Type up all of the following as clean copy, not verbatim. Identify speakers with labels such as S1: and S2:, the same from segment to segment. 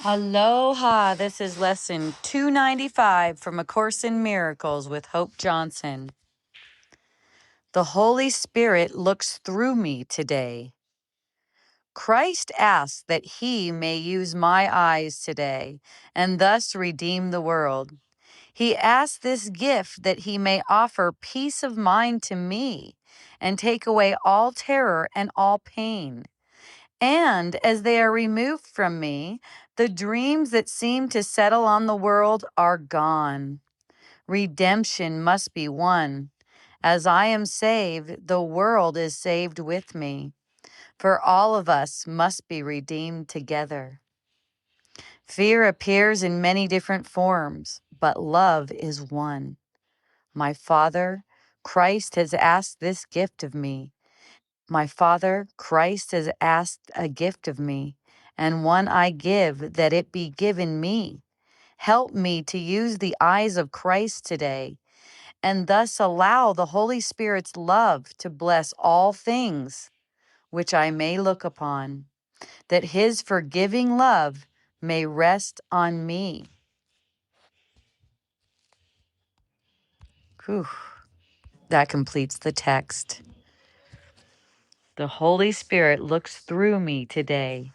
S1: Aloha, this is lesson 295 from A Course in Miracles with Hope Johnson. The Holy Spirit looks through me today. Christ asks that he may use my eyes today and thus redeem the world. He asks this gift that he may offer peace of mind to me and take away all terror and all pain. And as they are removed from me, the dreams that seem to settle on the world are gone. Redemption must be won. As I am saved, the world is saved with me. For all of us must be redeemed together. Fear appears in many different forms, but love is one. My Father, Christ has asked this gift of me. My Father, Christ has asked a gift of me, and one I give, that it be given me. Help me to use the eyes of Christ today, and thus allow the Holy Spirit's love to bless all things which I may look upon, that his forgiving love may rest on me. Whew. That completes the text. The Holy Spirit looks through me today.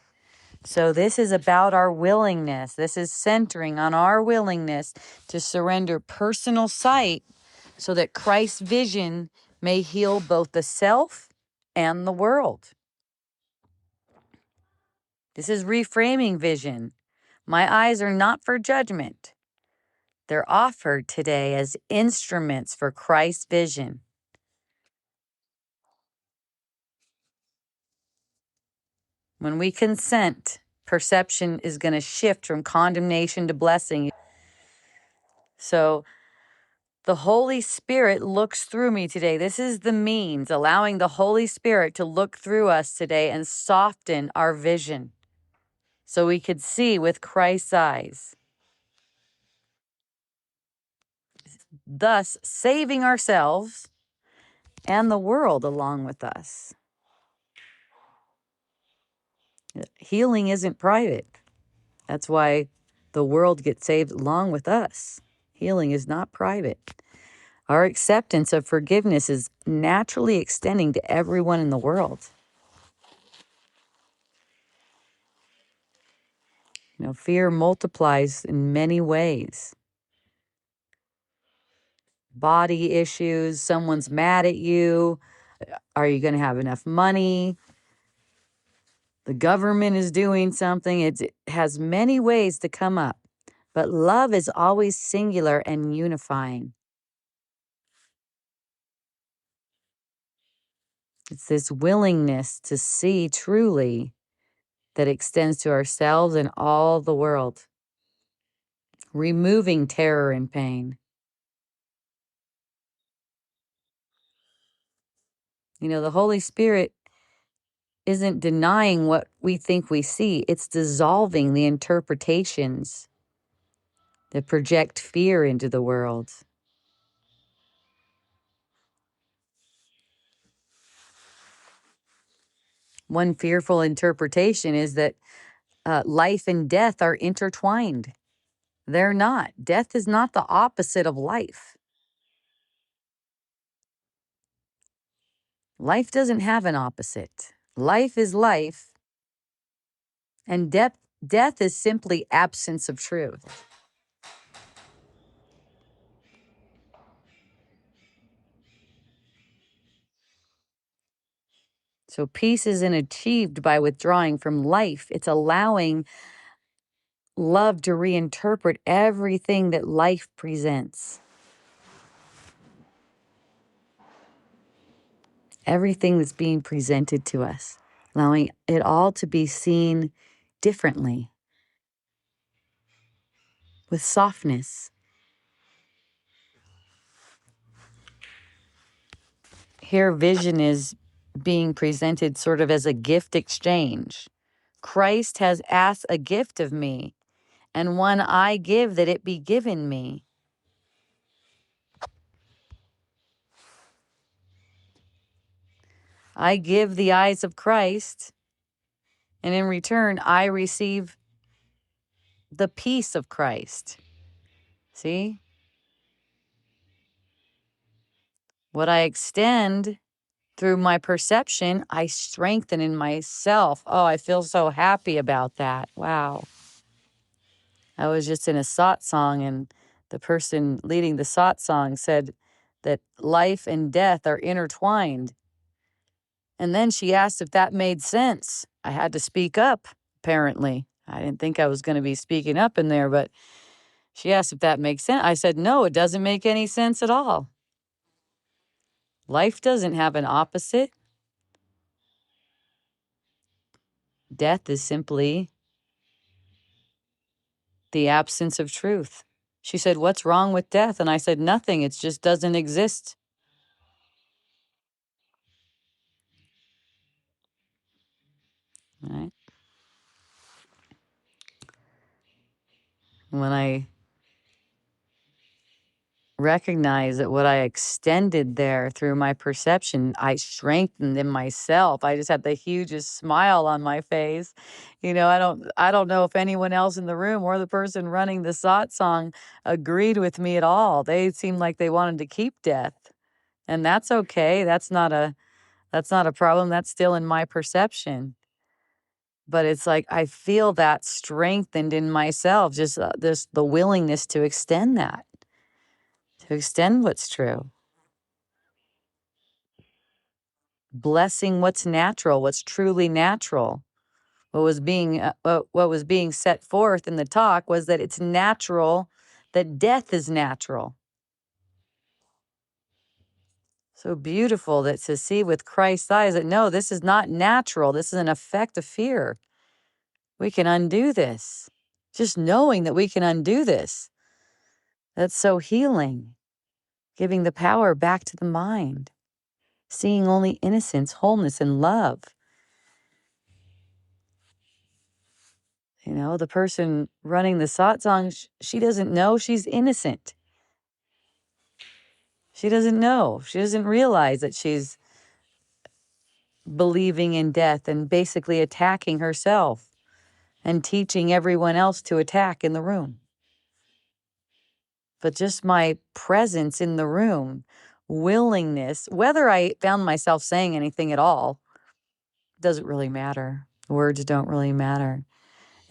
S1: So this is about our willingness. This is centering on our willingness to surrender personal sight so that Christ's vision may heal both the self and the world. This is reframing vision. My eyes are not for judgment. They're offered today as instruments for Christ's vision. When we consent, perception is going to shift from condemnation to blessing. So the Holy Spirit looks through me today. This is the means, allowing the Holy Spirit to look through us today and soften our vision so we could see with Christ's eyes, thus saving ourselves and the world along with us. Healing isn't private. That's why the world gets saved along with us. Healing is not private. Our acceptance of forgiveness is naturally extending to everyone in the world. Fear multiplies in many ways. Body issues, someone's mad at you. Are you going to have enough money? The government is doing something. It has many ways to come up. But love is always singular and unifying. It's this willingness to see truly that extends to ourselves and all the world, removing terror and pain. The Holy Spirit isn't denying what we think we see. It's dissolving the interpretations that project fear into the world. One fearful interpretation is that life and death are intertwined. They're not. Death is not the opposite of life. Life doesn't have an opposite. Life is life, and death is simply absence of truth. So peace isn't achieved by withdrawing from life. It's allowing love to reinterpret everything that life presents. Everything that's being presented to us, allowing it all to be seen differently, with softness. Here, vision is being presented sort of as a gift exchange. Christ has asked a gift of me, and one I give that it be given me. I give the eyes of Christ, and in return, I receive the peace of Christ. See? What I extend through my perception, I strengthen in myself. Oh, I feel so happy about that. Wow. I was just in a satsang, and the person leading the satsang said that life and death are intertwined. And then she asked if that made sense. I had to speak up, apparently. I didn't think I was going to be speaking up in there, but she asked if that makes sense. I said, no, it doesn't make any sense at all. Life doesn't have an opposite. Death is simply the absence of truth. She said, what's wrong with death? And I said, nothing. It just doesn't exist. Right? When I recognize that what I extended there through my perception, I strengthened in myself. I just had the hugest smile on my face. I don't know if anyone else in the room or the person running the satsang agreed with me at all. They seemed like they wanted to keep death. And that's okay. That's not a problem. That's still in my perception. But it's like I feel that strengthened in myself, just the willingness to extend that, to extend what's true. Blessing what's natural, what's truly natural. What was being set forth in the talk was that it's natural, that death is natural. So beautiful that to see with Christ's eyes that no, this is not natural. This is an effect of fear. We can undo this. Just knowing that we can undo this. That's so healing. Giving the power back to the mind. Seeing only innocence, wholeness, and love. The person running the satsang, she doesn't know she's innocent. She doesn't know. She doesn't realize that she's believing in death and basically attacking herself and teaching everyone else to attack in the room. But just my presence in the room, willingness, whether I found myself saying anything at all, doesn't really matter. Words don't really matter.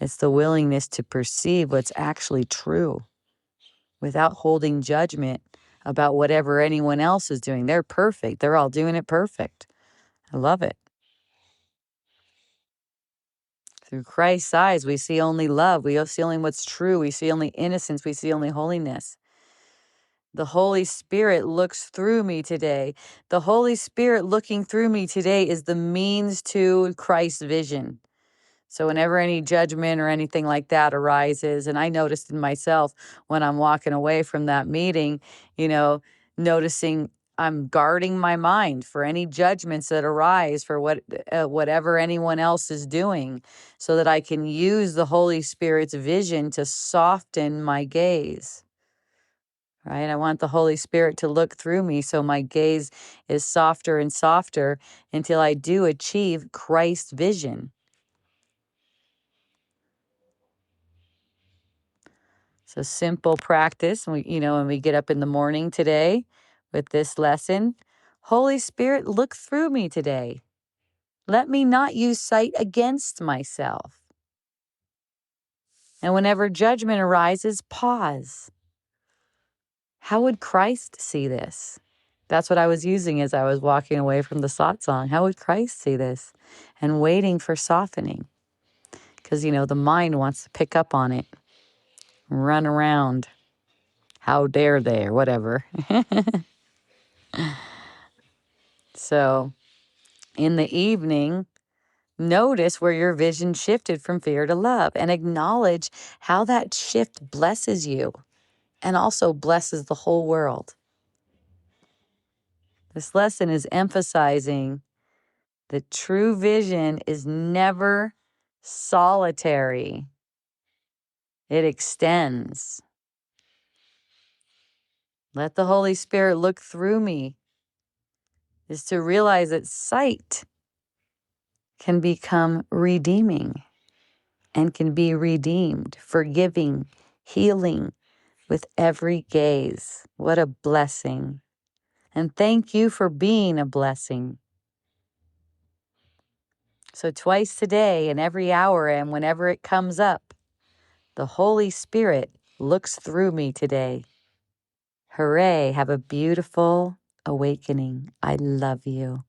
S1: It's the willingness to perceive what's actually true without holding judgment about whatever anyone else is doing. They're perfect. They're all doing it perfect. I love it. Through Christ's eyes, we see only love. We see only what's true. We see only innocence. We see only holiness. The Holy Spirit looks through me today. The Holy Spirit looking through me today is the means to Christ's vision. So whenever any judgment or anything like that arises, and I noticed in myself when I'm walking away from that meeting, noticing I'm guarding my mind for any judgments that arise for whatever anyone else is doing, so that I can use the Holy Spirit's vision to soften my gaze. Right? I want the Holy Spirit to look through me so my gaze is softer and softer until I do achieve Christ's vision. So simple practice. When we get up in the morning today with this lesson, Holy Spirit, look through me today. Let me not use sight against myself. And whenever judgment arises, pause. How would Christ see this? That's what I was using as I was walking away from the satsang. How would Christ see this? And waiting for softening. Because, the mind wants to pick up on it, run around. How dare they, or whatever. So, in the evening, notice where your vision shifted from fear to love and acknowledge how that shift blesses you and also blesses the whole world. This lesson is emphasizing that true vision is never solitary. It extends. Let the Holy Spirit look through me is to realize that sight can become redeeming. and can be redeemed, forgiving, healing with every gaze. What a blessing. And thank you for being a blessing. So twice today and every hour and whenever it comes up, the Holy Spirit looks through me today. Hooray, have a beautiful awakening. I love you.